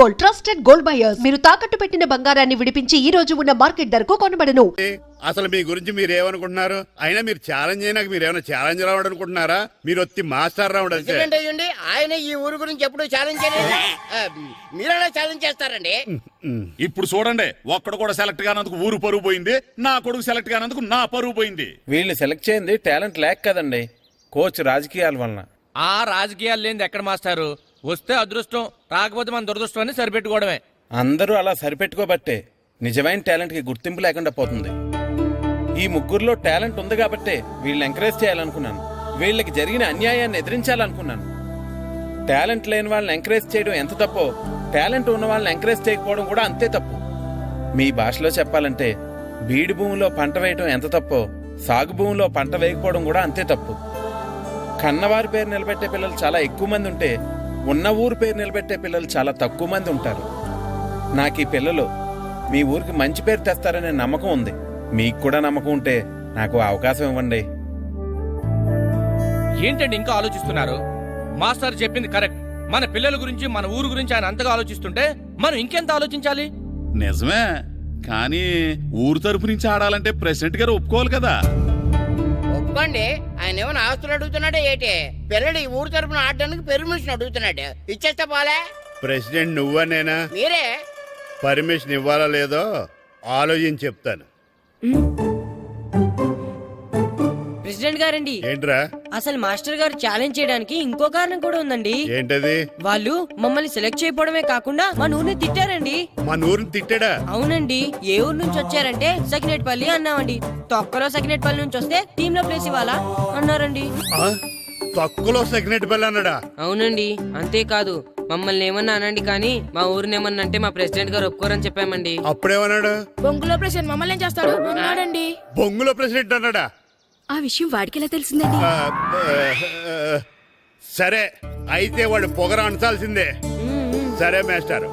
Gold, trusted gold buyers. మీరు తాకట్టు పెట్టిన బంగారాన్ని విడిపించి ఈ రోజు ఉన్న మార్కెట్ ధరకు కొనబడను. అసలు మీ గురించి మీరు ఏమనుకుంటున్నారు? అయినా మీరు ఛాలెంజ్ అయినాక మీరు ఏమైనా ఛాలెంజ్ రావడం అనుకుంటున్నారా? మీరు వచ్చి మాస్టర్ రావడం అయ్యండి. ఆయన ఈ ఊరు గురించి ఎప్పుడు ఛాలెంజ్ చేయలేదు. మీరెలా ఛాలెంజ్ చేస్తారండి? ఇప్పుడు చూడండి, ఒక్కడు కూడా సెలెక్ట్ కానందుకు ఊరు పరువు పోయింది, నా కొడుకు సెలెక్ట్ కానందుకు నా పరువు పోయింది. వీళ్ళు సెలెక్ట్ చేయింది టాలెంట్ లేక కదండి, కోచ్ రాజకీయాల వలన. ఆ రాజకీయాలు లేని ఎక్కడ మాస్టారు? వస్తే అదృష్టం, రాకపోతే మన దురదృష్టం అని సరిపెట్టుకోవడమే. అందరూ అలా సరిపెట్టుకోబట్టే నిజమైన టాలెంట్ కి గుర్తింపు లేకుండా పోతుంది. ఈ ముగ్గురులో టాలెంట్ ఉంది కాబట్టే వీళ్ళని ఎంకరేజ్ చేయాలనుకున్నాను, వీళ్ళకి జరిగిన అన్యాయాన్ని ఎదిరించాలనుకున్నాను. టాలెంట్ లేని వాళ్ళని ఎంకరేజ్ చేయడం ఎంత తప్పో, టాలెంట్ ఉన్న వాళ్ళని ఎంకరేజ్ చేయకపోవడం కూడా అంతే తప్పు. మీ భాషలో చెప్పాలంటే బీడు భూమిలో పంట వేయడం ఎంత తప్పో, సాగు భూమిలో పంట వేయకపోవడం కూడా అంతే తప్పు. కన్నవారి పేరు నిలబెట్టే పిల్లలు చాలా ఎక్కువ మంది ఉంటే, ఉన్న ఊరు పేరు నిలబెట్టే పిల్లలు చాలా తక్కువ మంది ఉంటారు. నాకు ఈ పిల్లలు మీ ఊరికి మంచి పేరు తెస్తారనే నమ్మకం ఉంది. మీకు కూడా నమ్మకం ఉంటే నాకు అవకాశం ఇవ్వండి. ఏంటండి ఇంకా ఆలోచిస్తున్నారు? మాస్టర్ చెప్పింది కరెక్ట్. మన పిల్లల గురించి, మన ఊరు గురించి ఆయన అంతగా ఆలోచిస్తుంటే మనం ఇంకెంత ఆలోచించాలి? నిజమే, కానీ ఊరు తరపు నుంచి ఆడాలంటే ప్రెసిడెంట్ గారు ఒప్పుకోవాలి కదా. ఒప్పుకోండి. ఆయన ఏమైనా ఆస్తులు అడుగుతున్నాడే ఏంటి? పిల్లలు ఈ ఊరు తరపున ఆడడానికి పెర్మిషన్ అడుగుతున్నాడు. ఇచ్చేస్తే పోలే. ప్రెసిడెంట్ నువ్వా నేనా? మీరే. పర్మిషన్ ఇవ్వాలా లేదో ఆలోచించి చెప్తాను. ప్రెసిడెంట్ గారండి, ఏంట్రా? అసలు మాస్టర్ గారు ఛాలెంజ్ చేయడానికి ఇంకో కారణం కూడా ఉందండి. ఏంటది? వాళ్ళు మమ్మల్ని సెలెక్ట్ చేయకపోవడమే కాకుండా మా ఊరిని తిట్టారండి. మా ఊరిని తిట్టాడా? అవునండి. ఏ ఊరు నుంచి వచ్చారంటే సకినేట్పల్లి అన్నామండి. తొక్కలో సకినేట్పల్లి నుంచి వస్తే టీమ్ లో ప్లేస్ ఇవ్వాలా అన్నారండి. తక్కువలో సెకండ్ బెల్ అన్నాడా? అవునండి. అంతేకాదు, మమ్మల్ని ఏమన్నా అనండి కానీ మా ఊరిని ఏమన్నా అంటే మా ప్రెసిడెంట్ గారు ఒప్పుకోరని చెప్పామండి. అప్పుడేమన్నాడు? బొంగులో ప్రెసిడెంట్ మమ్మల్ని ఏం చేస్తాడు అన్నాడండి. బొంగులో ప్రెసిడెంట్ అన్నాడా? ఆ విషయం వాడికి ఎలా తెలిసిందండి? సరే, అయితే వాడు పొగర అంచాల్సిందే. సరే మాస్టర్,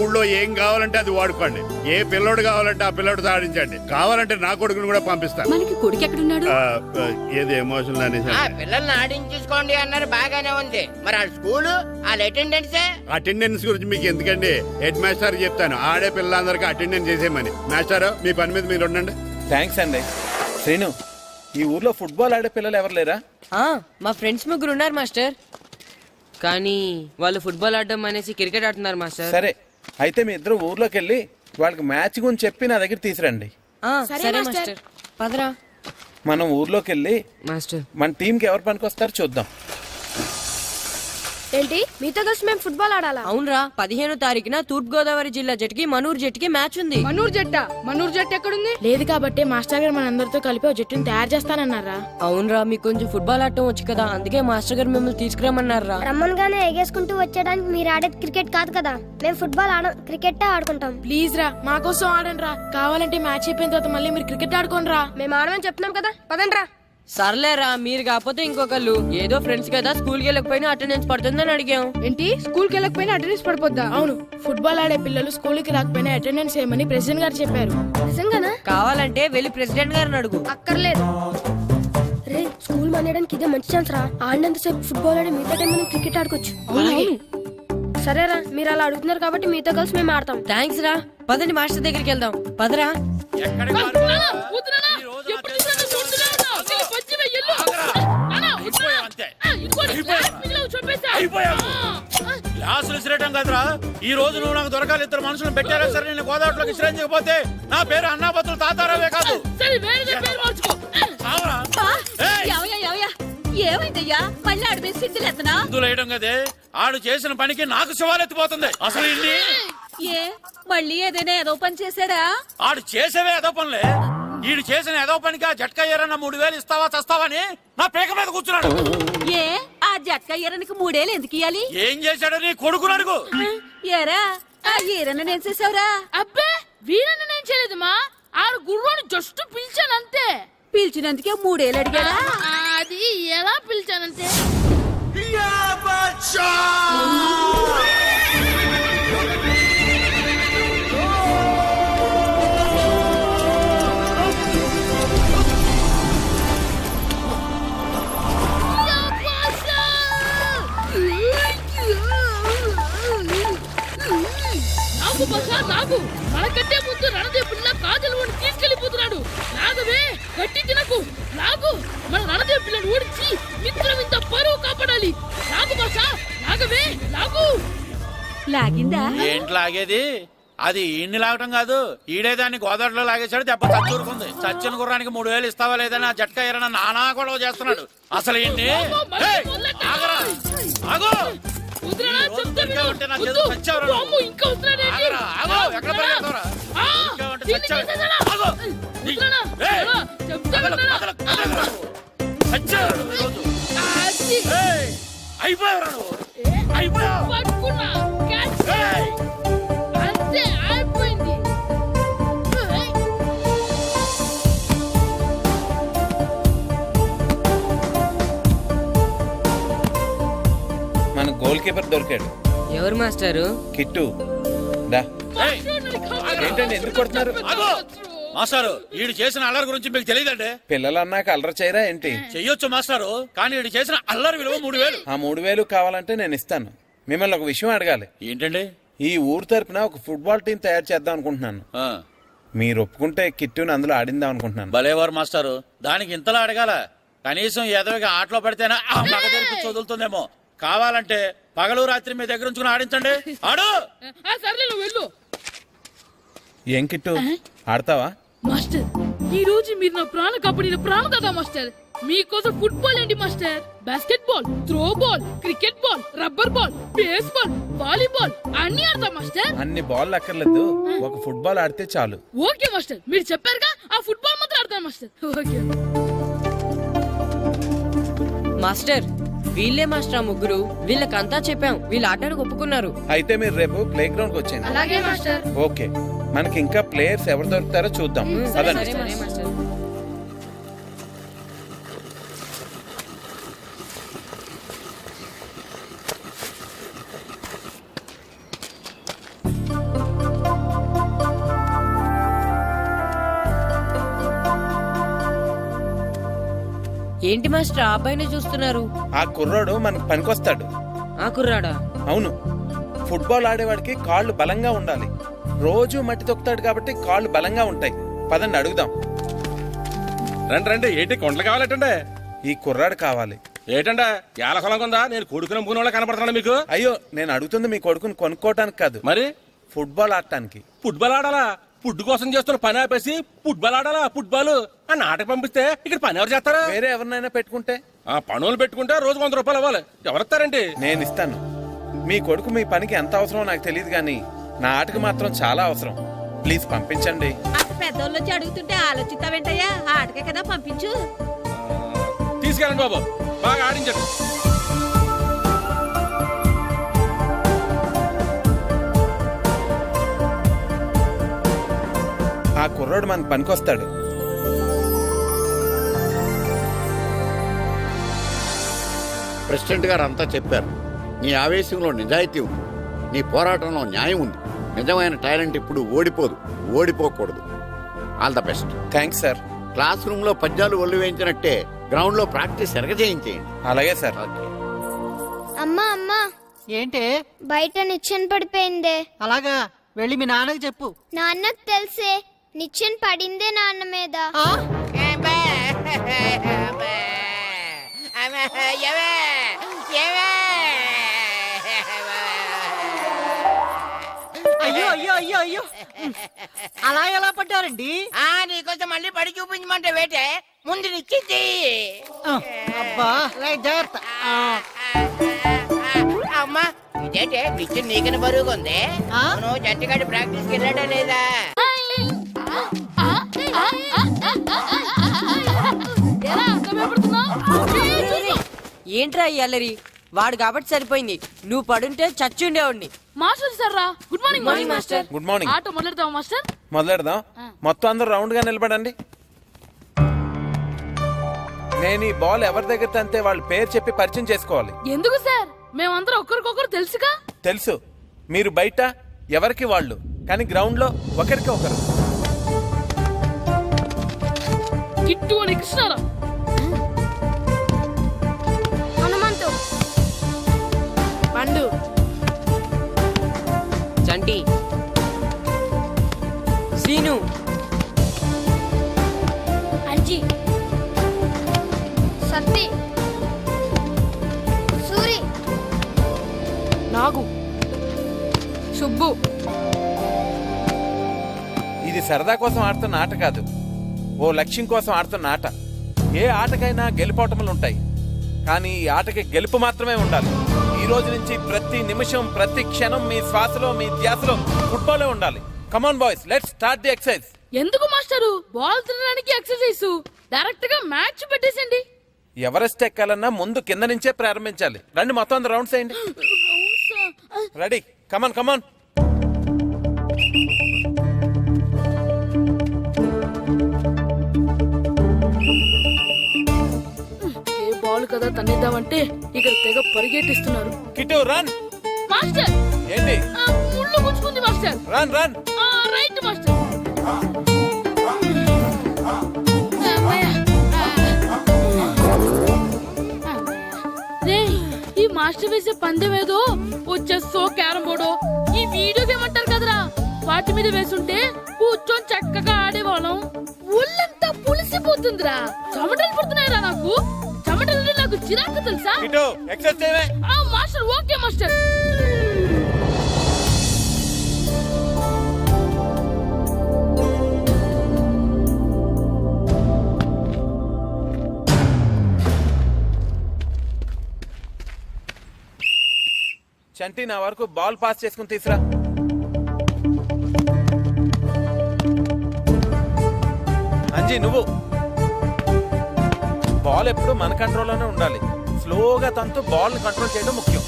ఊళ్ళో ఏం కావాలంటే అది వాడుకోండి. ఏ పిల్లోడు కావాలంటే ఆ పిల్లోడు సాధించండి. కావాలంటే నా కొడుకుని కూడా పంపిస్తాను. మనకి కొడుకు ఎక్కడున్నాడు? ఏది ఎమోషనల్ అనేసి పిల్లల్ని ఆడించేసుకోండి అన్నారు, బాగానే ఉంది. మరి ఆ స్కూలు, వాళ్ళ అటెండెన్స్ గురించి మీకు ఎందుకండి? హెడ్ మాస్టర్ చెప్తాను, ఆడే పిల్లలందరికీ అటెండెన్స్ చేసేయమని. మాస్టర్, మీ పని మీద మీరు ఉండండి. థ్యాంక్స్ అండి. శ్రీను, ఈ ఊర్లో ఫుట్బాల్ ఆడే పిల్లలు ఎవరు లేరా? మా ఫ్రెండ్స్ ముగ్గురు ఉన్నారు మాస్టర్, కానీ వాళ్ళు ఫుట్బాల్ ఆడడం అనేసి క్రికెట్ ఆడుతున్నారు మాస్టర్. సరే, అయితే మీ ఇద్దరు ఊర్లోకి వెళ్ళి వాళ్ళకి మ్యాచ్ గురించి చెప్పి నా దగ్గర తీసురండి. సరే మాస్టర్, పదరా. మనం ఊర్లోకి వెళ్ళి మాస్టర్ మన టీంకి ఎవరు పనికొస్తారో చూద్దాం. ఏంటి, మీతో కలిసి మేము ఫుట్బాల్ ఆడాలా? అవునరా, 15వ తారీఖున తూర్పు గోదావరి జిల్లా జట్టుకి మనూరు జట్టుకి మ్యాచ్ ఉంది. మనూరు జట్టు ఎక్కడుంది? లేదు కాబట్టి మాస్టర్ గారు మనందరితో కలిపి ఒక జట్టుని తయారు చేస్తానన్నారా? అవునరా, మీకు కొంచెం ఫుట్బాల్ ఆడటం వచ్చు కదా, అందుకే మాస్టర్ గారు మిమ్మల్ని తీసుకురామన్నారా. రమ్మన్గానే ఎగేసుకుంటూ వచ్చేయడానికి మీరు ఆడేది క్రికెట్ కాదు కదా. మేము ఫుట్బాల్ ఆడం, క్రికెట్ ఆడుకుంటాం. ప్లీజ్ రా, మా కోసం ఆడండి రా. కావాలంటే మ్యాచ్ అయిపోయిన తర్వాత మళ్ళీ మీరు క్రికెట్ ఆడుకోండి రా. మేము ఆడమని చెప్తున్నాం కదా, పదండి రా. సర్లేరా, మీరు కాకపోతే ఇంకొకళ్ళు. ఏదో ఫ్రెండ్స్ కదా, స్కూల్ కి వెళ్ళకపోయినా అటెండెన్స్ పడుతుందని అడిగాం. ఏంటి, స్కూల్ కి వెళ్ళకపోయినా అటెండెన్స్ పడిపోద్దా? అవును, ఫుట్బాల్ ఆడే పిల్లలు స్కూల్ కి రాకపోయినా అటెండెన్స్ ఏమని ప్రెసిడెంట్ గారు చెప్పారు. నిజంగానా? కావాలంటే వెళ్ళి ప్రెసిడెంట్ గారిని అడుగు. అక్కర్లేదు రే, స్కూల్ మానేయడానికి ఇదే మంచి ఛాన్స్ రా. ఆడినంతసేపు ఫుట్బాల్ ఆడి మిగతా టైం మనం క్రికెట్ ఆడుకోవచ్చు. సరేరా, మీరు అలా అడుగుతున్నారు కాబట్టి మీతో కలిసి మేము ఆడతాం. థ్యాంక్స్ రా. పదండి మాస్టర్ దగ్గరికి వెళ్దాం, పదరా. క్లాసులు విసిరేయటం కదరా, ఈ రోజు నువ్వు నాకు దొరకాలి. ఇద్దరు మనుషులను పెట్టారా సరే, నేను గోదావరిలోకి విసిరించకపోతే నా పేరు అన్నాపత్రులు తాతారావే కాదు. ఏమైందయ్యా, మళ్ళీ ఆడు మీద సింగిల్ ఎత్తనా? వేయడం కదే, ఆడు చేసిన పనికి నాకు శివాలెత్తిపోతుంది. అసలు ఇన్ని ఏ మళ్ళీ ఏదైనా ఏదో పని చేశాడా? ఆడు చేసేవే ఏదో పనులే. ఈడు చేసిన ఏదో పనికి ఆ జట్కా ఏరన్నా 3000 ఇస్తావా చస్తావని నా పేక మీద కూర్చున్నాడు. ఏ ఆ జట్కా ఈరనికి 3000 ఎందుకు ఇయ్యాలి? ఏం చేశాడో నీ కొడుకుని అడుగు. ఏరా, ఆ ఈరన్న నేను చేసావురా? అబ్బే, వీరన్న నేను చేయలేదమ్మా. ఆడు గుర్రాన్ని జస్ట్ పిలిచానంతే. పిలిచినందుకే 3000 అడిగాడా? అది ఎలా పిలిచానంతే. లాగు బసా లాగు మనకంటే ముందు రణదేవ్ పిల్ల కాజల్ ఓడి తీసుకెళ్లిపోతున్నాడు. లాగవే, గట్టి తినకు. లాగు, మన రణదేవ్ పిల్లని ఓడించి మిత్రం ఇంత పరువు కాపాడాలి. లాగు బసా, లాగవే, లాగు. లాగిందా? ఏంటి లాగేది? అది ఈయన్ని లాగటం కాదు, ఈడే దాన్ని గోదావరిలో లాగేశాడు. దెబ్బ చచ్చూరుకుంది. చచ్చిన గుర్రానికి 3000 ఇస్తావా లేదని ఆ జట్కా ఎరన నానా గొడవ చేస్తున్నాడు. అసలు ఈయన్ని ఆగరా, ఆగు. వదిలేనా, ఈ రోజు చెప్తే దొరికా విను. ఉంటే నా వద్దు. చేతిలో చచ్చావురా నువ్వు. అమ్మో, ఇంకా వదిలేనేంటి? ఆగరా, ఆగు. ఎక్కడ పరిగెడతావురా? ఆ, దొరికా ఉంటే దీన్ని చచ్చావు. చేసేసారా? ఆగు. వదిలేనా? ఏయ్. ఎలా? చెప్తే వినరా? చచ్చావురా నువ్వు ఈరోజు. అది. ఏయ్, అయిపోయావురా నువ్వు. అయిపోయావు. పట్టుకున్నా. క్యాచ్. ఏయ్. అంతే, అయిపోయింది. ఏయ్. మన గోల్ కీపర్ దొరికాడు, ఎవరు మాస్టారు? కిట్టు. దా. ఏయ్, ఏంటండి, ఎందుకు కొడుతున్నారు? ఆగు. మాస్టారు, వీడు చేసిన అల్లరి గురించి మీకు తెలియదండి. పిల్లలు అన్నాక అల్లరి చేయరా ఏంటి? చెయ్యొచ్చు మాస్టారు, కానీ వీడు చేసిన అల్లరి విలువ 3000. ఆ 3000 కావాలంటే నేను ఇస్తాను. మిమ్మల్ని ఒక విషయం అడగాలి. ఏంటండి? ఈ ఊరు తరపున ఒక ఫుట్బాల్ టీం తయారు చేద్దాం అనుకుంటున్నాను. ఆ, మీరు ఒప్పుకుంటే కిట్టుని అందులో ఆడిందాం అనుకుంటున్నాను. భలేవారు మాస్టారు, దానికి ఇంతలా అడగాల? కనీసం ఏదోగా ఆటలో పడితేనా ఆ మగ తెరిపి వదులుతుందేమో. కావాలంటే పగలు రాత్రి మీ దగ్గర ఉంచుకుని ఆడించండి. ఆడు. ఆ, సర్లే, నువ్వు వెళ్ళు. ఏం కిట్టు, ఆడతావా? మాస్టర్, ఈ రోజు మీరు నా ప్రాణ కాపాడిన ప్రాణ కదా మాస్టర్. మీకోసం ఫుట్బాల్ ఏంటి master, basket ball, throw ball, cricket ball, rubber ball, base ball, volleyball అన్ని ఆడతా మాస్టర్. అన్ని బాల్ అక్కర్లేదు, ఒక ఫుట్బాల్ ఆడితే చాలు. ఓకే మాస్టర్, మీరు చెప్పారుగా, ఆ ఫుట్బాల్ మాత్రం ఆడతాను మాస్టర్. ఓకే మాస్టర్, వీళ్ళే మాస్టర్ ఆ ముగ్గురు. వీళ్ళకంతా చెప్పాం, వీళ్ళు ఆడడానికి ఒప్పుకున్నారు. అయితే మీరు రేపు ప్లే గ్రౌండ్ కి వచ్చేయండి. అలాగే మాస్టర్. ఓకే, మనకి ఇంకా ప్లేయర్స్ ఎవరు దొరుకుతారో చూద్దాం. పదండి. సరే మాస్టర్. ఏంటి మాస్టర్ ఆ అబ్బాయిని చూస్తున్నారు? ఆ కుర్రోడు మనకు పనికొస్తాడు. ఆ కుర్రాడా? అవును, ఫుట్బాల్ ఆడేవాడికి కాళ్ళు బలంగా ఉండాలి. రోజు మట్టి తొక్కుతాడు కాబట్టి కాళ్ళు బలంగా ఉంటాయి. పదండి అడుగుదాం. రండి రండి, ఏంటి కొండలు కావాలటండే? ఈ కుర్రాడు కావాలి. ఏటండా ఎలా కొలంగా నేను కొడుకుని అమ్ముకునే వాళ్ళ కనపడుతున్నా మీకు? అయ్యో, నేను అడుగుతుంది మీ కొడుకుని కొనుక్కోవటానికి కాదు, మరి ఫుట్బాల్ ఆడటానికి. ఫుట్బాల్ ఆడాలా? ఫుడ్ కోసం చేస్తున్న పని ఆపేసి ఫుట్బాల్ ఆడాలా? ఫుట్బాల్ ఆ నాటకు పంపిస్తే ఇక్కడ పని ఎవరు చేస్తారా? వేరే ఎవరినైనా పెట్టుకుంటే? ఆ పనులు పెట్టుకుంటే రోజు 100 రూపాయలు అవ్వాలి. ఎవరిస్తారండి? నేను ఇస్తాను. మీ కొడుకు మీ పనికి ఎంత అవసరమో నాకు తెలియదు కానీ నా ఆటకు మాత్రం చాలా అవసరం. ప్లీజ్ పంపించండి. పెద్దోళ్ళు వచ్చి అడుగుతుంటే ఆలోచిస్తావేంటయ్యా? ఆటకే కదా, పంపించు. తీసుకెళ్ళండి బాబు, బాగా ఆడించండి. ఆ కుర్రోడు మనకు పనికొస్తాడు. ప్రెసిడెంట్ గారు అంతా చెప్పారు. నీ ఆవేశంలో నిజాయితీ ఉంది, నీ పోరాటంలో న్యాయం ఉంది. నిజమైన టాలెంట్ ఇప్పుడు ఓడిపోదు, ఓడిపోకూడదు. All the best. Thanks sir. Classroom లో పద్యాలు ఒళ్ళు వేయించినట్టే గ్రౌండ్ లో ప్రాక్టీస్ ఎరగజేయించేయండి. అలాగే సార్. అమ్మా అమ్మా, ఏంటే బయట నిచ్చెన పడిపోయిందే. అలాగా, వెళ్ళి మీ నాన్నకి చెప్పు. నాన్నకు తెలిసే, నిచ్చెన పడిందే నాన్న మీద. అయ్యో అయ్యో అయ్యో అయ్యో, అలా ఎలా పడ్డారండి? నీకోసం మళ్ళీ పడి చూపించమంటే వేటే, ముందు నిచ్చింది. అబ్బా, జాగ్రత్త. అమ్మా, ఇదేంటే నిచ్చిన నీకని బరువుగా ఉంది. నువ్వు జట్టుగాడి ప్రాక్టీస్కి వెళ్ళాడా లేదా? ఎలా అంత భయపడుతున్నావ్? ఏంట్రా ఈ అల్లరి? వాడు కాబట్టి సరిపోయింది, నువ్వు పడుంటే చచ్చి ఉండేవాడిని. మాస్టర్ సార్ రా. Good morning morning master. Good morning. Auto మొదలెడతావా మాస్టర్? మొదలెడదాం. మొత్తం అందరూ రౌండ్ గా నిలబడండి. నేను ఈ బాల్ ఎవరి దగ్గర తంతే వాళ్ళ పేరు చెప్పి పరిచయం చేసుకోవాలి. ఎందుకు సార్? మేమందరం ఒకరికొకరు తెలుసుగా. తెలుసు, మీరు బయట ఎవరికి వాళ్ళు, కానీ గ్రౌండ్ లో ఒకరికి ఒకరు. కిట్టు అని కృష్ణారా. హనుమంతు, పండు, చంటి, శ్రీను, అంజి, సత్తి, సూరి, నాగు, సుబ్బు. ఇది సరదా కోసం ఆడుతున్న ఆట కాదు, ఓ లక్ష్యం కోసం ఆడుతున్న ఆట. ఏ ఆటకైనా గెలుపోటములు ఉంటాయి, కానీ ఈ ఆటకి గెలుపు మాత్రమే ఉండాలి. ఈ రోజు నుంచి ప్రతి నిమిషం, ప్రతి క్షణం మీ శ్వాసలో, మీ ధ్యాసలో ఫుట్బాలే ఉండాలి. Come on boys, let's start the exercise. ఎందుకు మాస్టరు బాల్ తినడానికి ఎక్సర్సైజ్ డైరెక్ట్ గా మ్యాచ్ పెట్టేసండి. ఎవరెస్ట్ ఎక్కాలన్నా ముందు కింద నుంచే ప్రారంభించాలి. రండి, మొత్తం అందరూ రౌండ్స్ వేయండి. రెడీ, కమాన్ కమాన్. ఏ బాల్ కదా తన్నిద్దామంటే ఇక్కడ తెగ పరిగెట్టిస్తున్నారు. Kit run. మాస్టర్ ఏంటి? ముళ్ళు గుచ్చుకుంది master. Run run. Right master. రేయ్, ఈ మాస్టర్ వేసే పందెం ఏదో వచ్చేస్తో క్యారం బోర్డు ఈ వీడియో గేమ్ అంటారు కదరా, వాటి మీద వేసుంటే కూర్చొని చక్కగా ఆడేవాళ్ళం. ఒళ్ళంతా పులిసిపోతుందిరా, చెమటలు పుడుతున్నాయిరా నాకు. చెమటలు నాకు చిరాకు తెలుసా. కిట్టు ఎక్సర్సైజ్ చేయవే. Master okay master. చంటి, నా వరకు బాల్ పాస్ చేసుకుని తీసురా. అంజీ, నువ్వు బాల్ ఎప్పుడు మన కంట్రోల్లోనే ఉండాలి. స్లోగా తంతు బాల్ కంట్రోల్ చేయడం ముఖ్యం.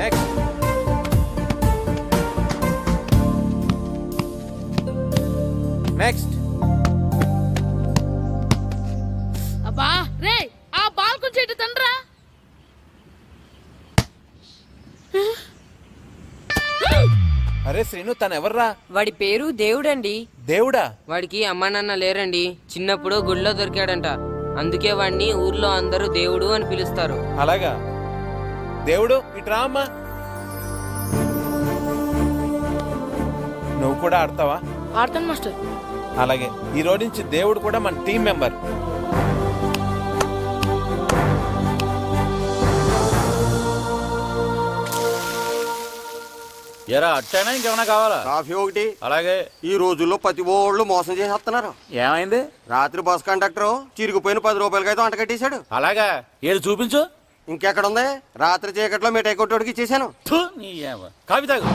నెక్స్ట్. నెక్స్ట్. అబ్బా రే, ఆ బాల్ కొంచెం ఇటు తండ్రా. అరే శ్రీను, తను ఎవర్రా? వాడి పేరు దేవుడండి. దేవుడా? వాడికి అమ్మా నాన్న లేరండి. చిన్నప్పుడు గుడిలో దొరికాడంట, అందుకే వాడిని ఊర్లో అందరూ దేవుడు అని పిలుస్తారు. అలాగా? దేవుడు ఇట్రా అమ్మా. నువ్వు కూడా ఆడతావా? ఆడతాను మాస్టర్. అలాగే, ఈ రోజు నుంచి దేవుడు కూడా మన టీం మెంబర్. ఎరా అట్టైనా ఇంకేమైనా కావాలా? కాఫీ ఒకటి. అలాగే. ఈ రోజుల్లో ప్రతి ఓళ్ళు మోసం చేసేస్తున్నారు. ఏమైంది? రాత్రి బస్ కండక్టర్ చిరిగిపోయిన 10 రూపాయలకైతే అంట కట్టేశాడు. అలాగా? ఏది చూపించు. ఇంకెక్కడుంది? రాత్రి చీకట్లో మిఠాయి కొట్టోడికి ఇచ్చేసాను. థు, నీ ఏవ. కాఫీ తాగు.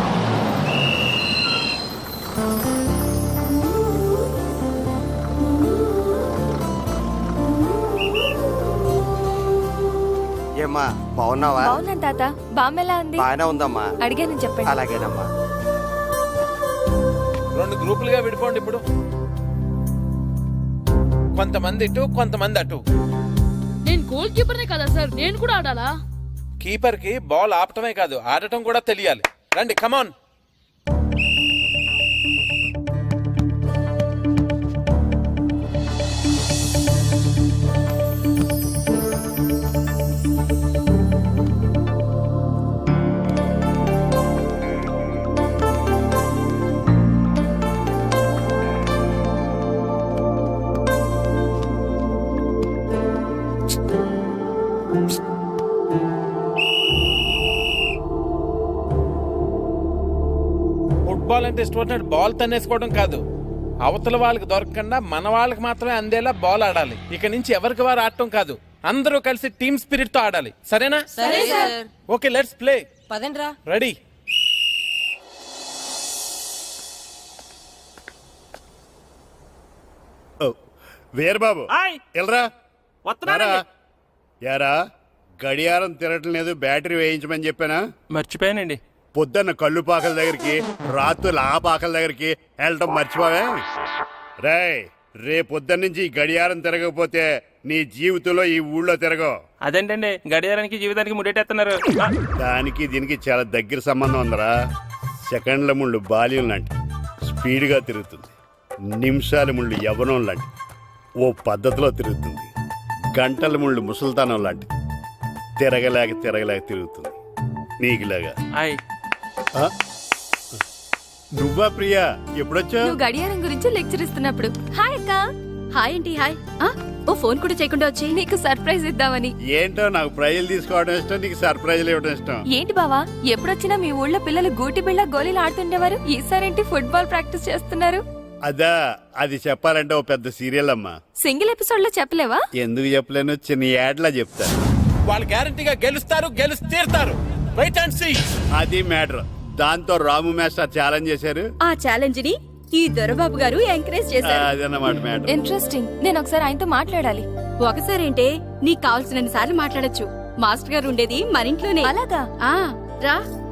ఏమ్మా, బాగున్నావా? బాగున్నాను తాత. బామ్మ ఎలా ఉంది? బాగానే ఉందమ్మా. అడిగాను చెప్పండి. అలాగేనమ్మా. 2 గ్రూపులుగా విడిపోండి. ఇప్పుడు కొంతమంది ఇటు, కొంతమంది అటు. నేను గోల్ కీపర్నే కదా సార్, నేను కూడా ఆడాలా? కీపర్ కి బాల్ ఆపటమే కాదు, ఆడటం కూడా తెలియాలి. రండి, కమాన్. ఫుట్బాల్ అంటే ఇష్టపడినట్టు బాల్ తన్నేసుకోవడం కాదు, అవతల వాళ్ళకి దొరకకుండా మన వాళ్ళకి మాత్రమే అందేలా బాల్ ఆడాలి. ఇక నుంచి ఎవరికి వారు ఆడటం కాదు, అందరూ కలిసి టీమ్ స్పిరిట్ తో ఆడాలి. సరేనా? సరే సార్. Okay, let's play. పదండ్రా. రెడీ. వీరబాబు ఎల్రా. యారా, గడియారం తిరగట్లేదు, బ్యాటరీ వేయించమని చెప్పానా? మర్చిపోయానండి. పొద్దున్న కళ్ళు పాకల దగ్గరికి, రాత్రులు ఆ పాకల దగ్గరికి వెళ్ళటం మర్చిపోవే. రేయ్, రేపొద్దున్న నుంచి ఈ గడియారం తిరగకపోతే నీ జీవితంలో ఈ ఊళ్ళో తిరగవు. అదేంటండి, గడియారానికి జీవితానికి ముడేటేస్తున్నారు. దానికి దీనికి చాలా దగ్గర సంబంధం ఉందరా. సెకండ్ల ముళ్ళు బాల్యం లాంటి స్పీడ్గా తిరుగుతుంది. నిమిషాల ముళ్ళు యవ్వనం లాంటి ఓ పద్ధతిలో తిరుగుతుంది. గంటల ముళ్ళు ముసల్తానం లాంటి తిరగలేక తిరుగుతుంది. నీకులాగా. ఆ? నువ్వా ప్రియా ఎప్పుడొచ్చావు? నువ్వు గడియారం గురించి లెక్చర్ ఇస్తున్నప్పుడు. హాయ్ అక్క. హాయ్ ఏంటి హాయ్. ఓ ఫోన్ కూడా చేయకుండా వచ్చి నీకు సర్ప్రైజ్ ఇద్దామని. ఏంటో నాకు ప్రైజులు తీసుకోవడం ఇష్టం, నీకు సర్ప్రైజ్లు ఇవ్వడం ఇష్టం. ఏంటి బావా ఎప్పుడొచ్చినా మీ ఊళ్ళో పిల్లలు గూటి బిళ్ళ గోళీలు ఆడుతుండేవారు, ఈసారేంటి ఫుట్బాల్ ప్రాక్టీస్ చేస్తున్నారు? అదా, అది చెప్పాలంటే ఓ పెద్ద సీరియల్ అమ్మా. సింగిల్ ఎపిసోడ్ లో చెప్పలేవా? ఎందుకు చెప్పలేను, చిన్న యాడ్లా చెప్తాను. వాళ్ళు గ్యారంటీగా గెలుస్తారు, గెలిచి తీరుతారు. Wait and see. అది మ్యాటర్. దాంతో రాము మాస్టర్ ఛాలెంజ్ చేశారు. ఆ ఛాలెంజ్ ని ఈ దొరబాబు గారు ఎంకరేజ్ చేశారు. అదన్నమాట మ్యాటర్. ఇంట్రెస్టింగ్. నేను ఒకసారి ఆయనతో మాట్లాడాలి. ఒకసారి ఏంటే, నీకు కావాల్సినన్ని సార్లు మాట్లాడొచ్చు. మాస్టర్ గారు ఉండేది మన ఇంట్లోనే. అలాగా? రా.